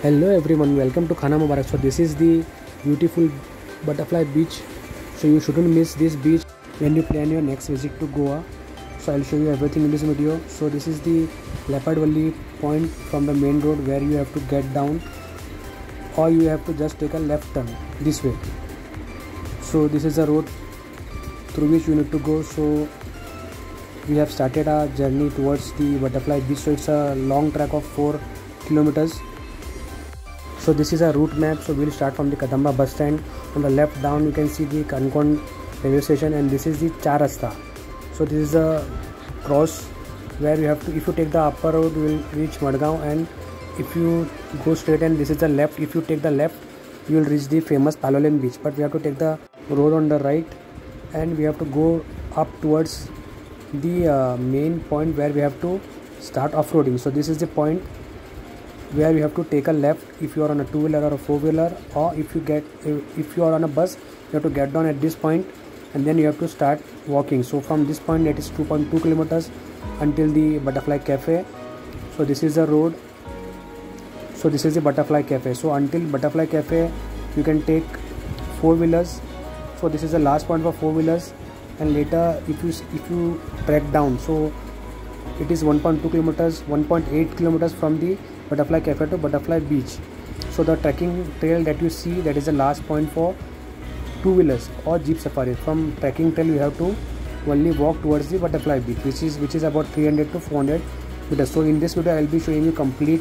Hello everyone, welcome to Khana Mubarak. So this is the beautiful butterfly beach. So you shouldn't miss this beach when you plan your next visit to Goa. So I'll show you everything in this video. So this is the Leopard Valley point from the main road where you have to get down, or you have to just take a left turn this way. So this is the road through which you need to go. So we have started our journey towards the butterfly beach. So it's a long trek of 4 kilometers. So this is a route map. So we'll start from the Kadamba bus stand. On the left down you can see the Kankon railway station, and this is the Char Rasta. So this is a cross where you have to, if you take the upper road you will reach Madgaon, and if you go straight and this is the left, if you take the left you will reach the famous Palolem beach. But we have to take the road on the right and we have to go up towards the main point where we have to start off-roading. So this is the point where you have to take a left if you are on a two-wheeler or a four-wheeler, or if you are on a bus you have to get down at this point and then you have to start walking. So from this point that is 2.2 kilometers until the Butterfly Cafe. So this is the road. So this is the Butterfly Cafe. So until Butterfly Cafe you can take four-wheelers. So this is the last point for four-wheelers, and later if you trek down, so it is 1.2 kilometers, 1.8 kilometers from the Butterfly Cafe to Butterfly Beach. So the trekking trail that you see, that is the last point for two-wheelers or jeep safari. From trekking trail you have to only walk towards the Butterfly Beach, which is about 300 to 400 meters. So in this video I will be showing you complete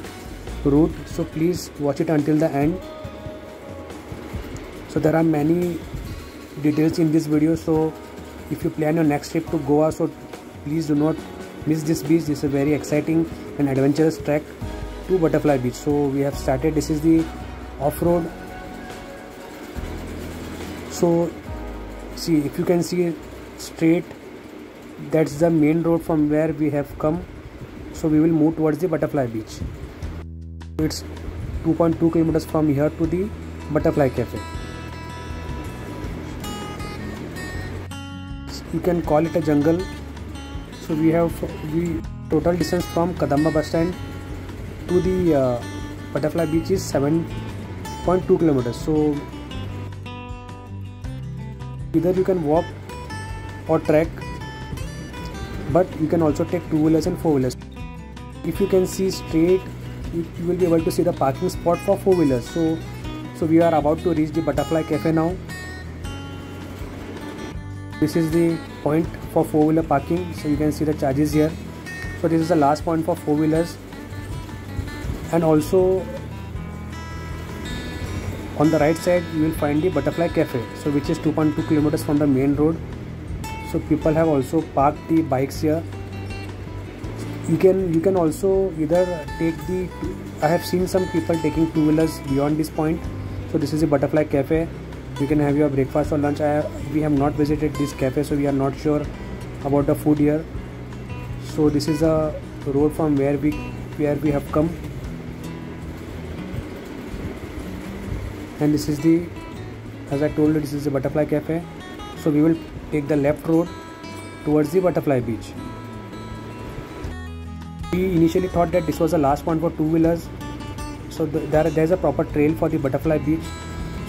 route, so please watch it until the end. So there are many details in this video, so if you plan your next trip to Goa, so please do not miss this beach. This is a very exciting and adventurous trek to Butterfly Beach. So we have started. This is the off-road. So see, if you can see straight, that's the main road from where we have come. So we will move towards the Butterfly Beach. It's 2.2 kilometers from here to the Butterfly Cafe. You can call it a jungle. So we total distance from Kadamba bus stand to the Butterfly Beach is 7.2 kilometers. So either you can walk or trek, but you can also take two-wheelers and four-wheelers. If you can see straight, you will be able to see the parking spot for four-wheelers. So we are about to reach the Butterfly Cafe now. This is the point for four-wheeler parking. So you can see the charges here. So this is the last point for four-wheelers, and also on the right side you will find the Butterfly Cafe, so which is 2.2 kilometers from the main road. So people have also parked the bikes here. You can also either take the, I have seen some people taking two-wheelers beyond this point. So this is the Butterfly Cafe. You can have your breakfast or lunch. We have not visited this cafe, so we are not sure about the food here. So this is the road from where we have come, and this is the, as I told you, this is the Butterfly Cafe. So we will take the left road towards the Butterfly Beach. We initially thought that this was the last point for two-wheelers. So there's a proper trail for the Butterfly Beach.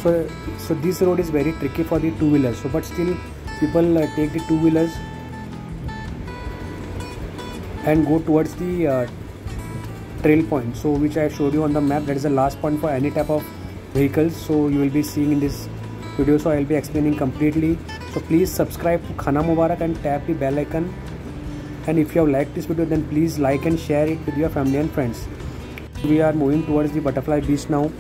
So this road is very tricky for the two-wheelers. So but still people take the two-wheelers and go towards the trail point, so which I showed you on the map. That is the last point for any type of vehicles. So you will be seeing in this video. So I will be explaining completely. So please subscribe to Khana Mubarak and tap the bell icon. And if you have liked this video, then please like and share it with your family and friends. We are moving towards the Butterfly Beach now.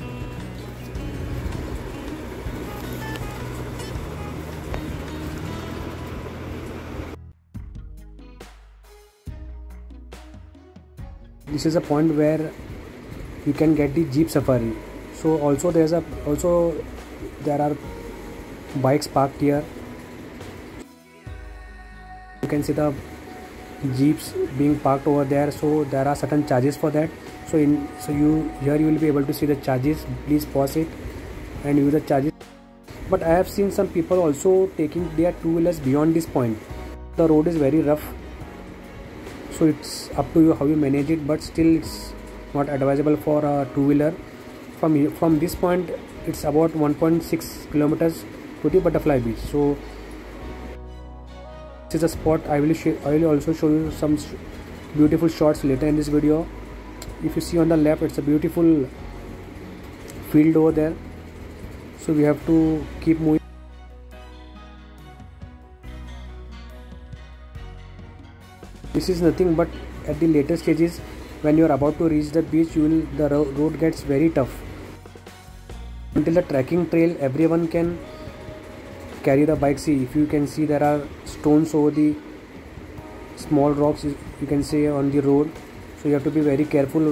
This is a point where you can get the jeep safari. So also there are bikes parked here. You can see the jeeps being parked over there. So there are certain charges for that. So here you will be able to see the charges. Please pause it and use the charges. But I have seen some people also taking their two-wheelers beyond this point. The road is very rough. So it's up to you how you manage it, but still it's not advisable for a two-wheeler. from this point it's about 1.6 kilometers to the Butterfly Beach. So this is a spot I will also show you some beautiful shots later in this video. If you see on the left, it's a beautiful field over there, so we have to keep moving. This is nothing but at the later stages, when you are about to reach the beach, the road gets very tough. Until the trekking trail, everyone can carry the bike. See, if you can see, there are stones over the small rocks, you can say, on the road. So you have to be very careful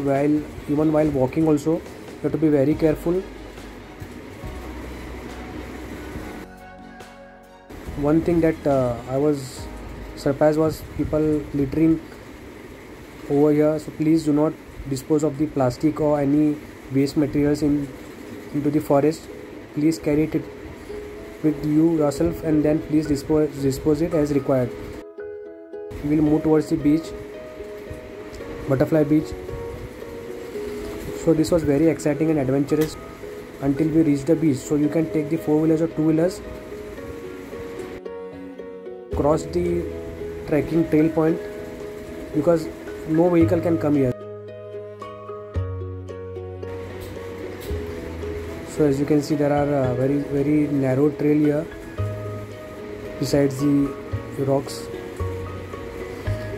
even while walking also. You have to be very careful. One thing that I was surprised was people littering over here. So please do not dispose of the plastic or any waste materials into the forest. Please carry it with you yourself, and then please dispose it as required. We will move towards the beach, Butterfly Beach. So this was very exciting and adventurous until we reached the beach. So you can take the 4-wheelers or 2-wheelers, cross the trekking trail point, because no vehicle can come here. So as you can see, there are very narrow trail here besides the rocks.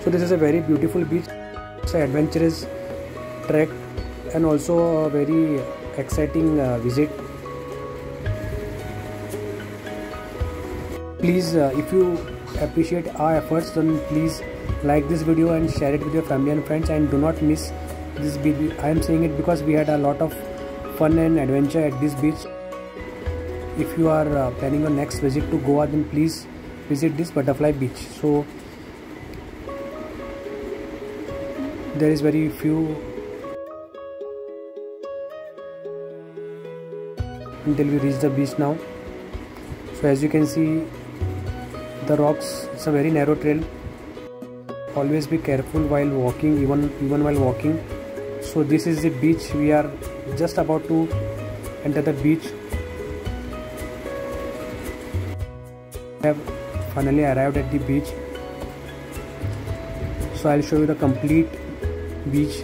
So this is a very beautiful beach. It's an adventurous trek and also a very exciting visit. Please, if you appreciate our efforts, then please like this video and share it with your family and friends, and do not miss this beach. I am saying it because we had a lot of fun and adventure at this beach. If you are planning your next visit to Goa, then please visit this Butterfly Beach. So there is very few until we reach the beach now. So as you can see, the rocks, it's a very narrow trail. Always be careful while walking, even while walking. So this is the beach. We are just about to enter the beach. We have finally arrived at the beach. So I'll show you the complete beach.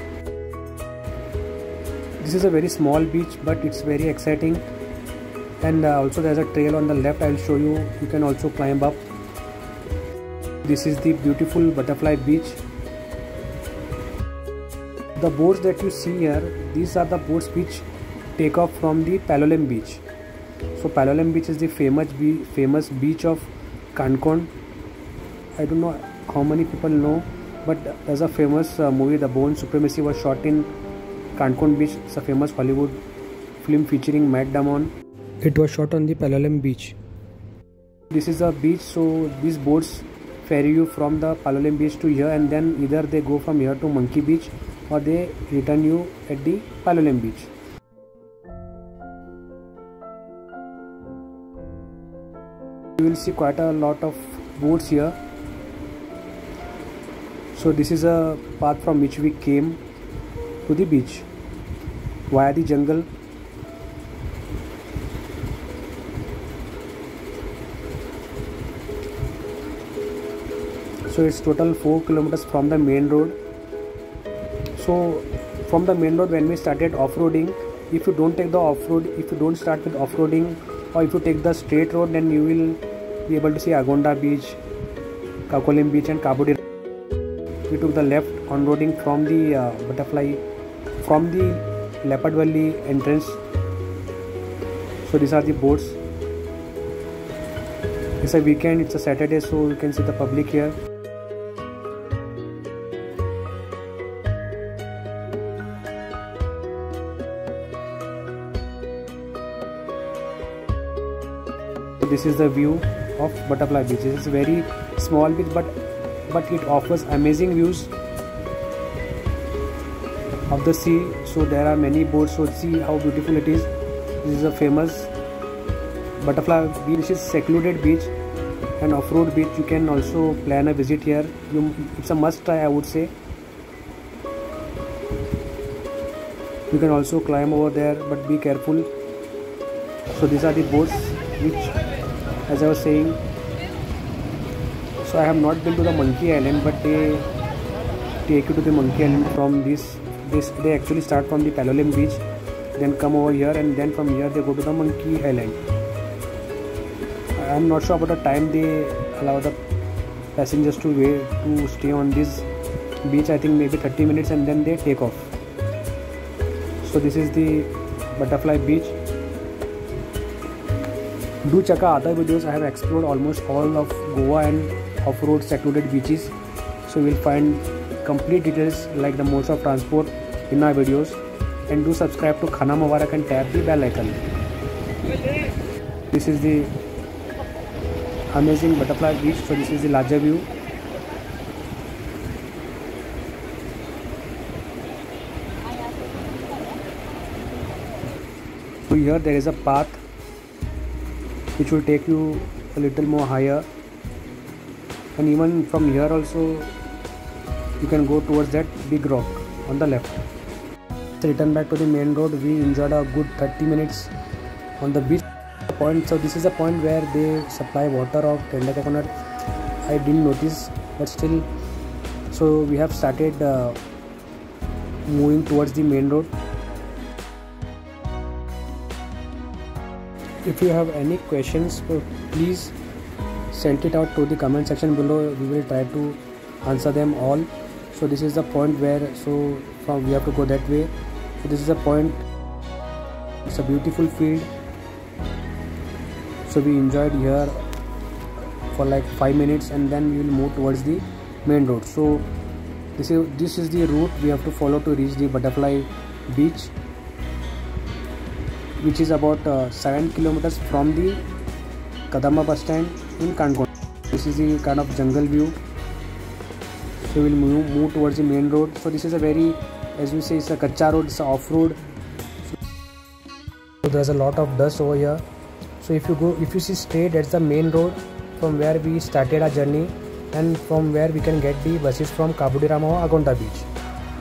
This is a very small beach, but it's very exciting, and also there's a trail on the left. I'll show you. You can also climb up. This is the beautiful Butterfly Beach. The boats that you see here, these are the boats which take off from the Palolem Beach. So Palolem Beach is the famous beach of Concón. I don't know how many people know, but there's a famous movie, The Bourne Supremacy, was shot in Concón Beach. It's a famous Hollywood film featuring Matt Damon. It was shot on the Palolem Beach. This is a beach, so these boats ferry you from the Palolem Beach to here, and then either they go from here to Monkey Beach or they return you at the Palolem Beach. You will see quite a lot of boats here. So this is a path from which we came to the beach via the jungle. So it's total 4 kilometers from the main road. So from the main road, when we started off-roading, if you don't take the off-road, if you don't start with off-roading, or if you take the straight road, then you will be able to see Agonda Beach, Kakolem Beach and Kabudi. We took the left on-roading from the from the Leopard Valley entrance. So these are the boats. It's a weekend, it's a Saturday, so you can see the public here. This is the view of Butterfly Beach. It's a very small beach, but it offers amazing views of the sea. So there are many boats, so see how beautiful it is. This is a famous Butterfly Beach. This is secluded beach and off-road beach. You can also plan a visit here. It's a must try, I would say. You can also climb over there, but be careful. So these are the boats which, as I was saying, so I have not been to the Monkey Island, but they take you to the Monkey Island from this they actually start from the Palolem beach, then come over here, and then from here they go to the Monkey Island. I am not sure about the time they allow the passengers to wait to stay on this beach. I think maybe 30 minutes and then they take off. So this is the Butterfly Beach. Do check out other videos. I have explored almost all of Goa and off-road secluded beaches, so you will find complete details like the modes of transport in our videos. And do subscribe to Khana Mubarak and tap the bell icon. This is the amazing Butterfly Beach. So this is the larger view. So here there is a path which will take you a little more higher, and even from here also you can go towards that big rock on the left. To return back to the main road, we enjoyed a good 30 minutes on the beach point. So this is a point where they supply water of tender coconut. I didn't notice, but still, so we have started moving towards the main road. If you have any questions, please send it out to the comment section below. We will try to answer them all. So this is the point where, so from we have to go that way. So this is a point. It's a beautiful field. So we enjoyed here for like 5 minutes, and then we will move towards the main road. So this is the route we have to follow to reach the Butterfly Beach, which is about 7 kilometers from the Kadamba bus stand in Kankona. This is the kind of jungle view. So we will move towards the main road. So this is a very, as we say, it's a kacha road, it's a off-road. So there's a lot of dust over here. So if you see straight, that's the main road from where we started our journey, and from where we can get the buses from Kabudirama or Agonda Beach.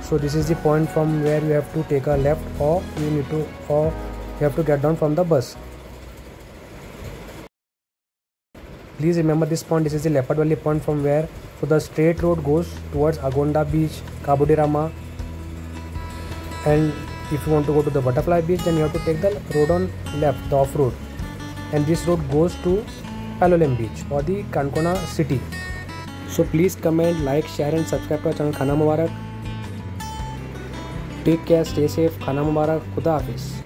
So this is the point from where you have to take a left, or you have to get down from the bus. Please remember this point. This is the Leopard Valley point from where, so the straight road goes towards Agonda Beach, Kabudirama, and if you want to go to the Butterfly Beach, then you have to take the road on left, the off road, and this road goes to Palolem Beach or the Kankona city. So please comment, like, share and subscribe to our channel Khana Mubarak. Take care, stay safe. Khana Mubarak. Khuda Hafiz.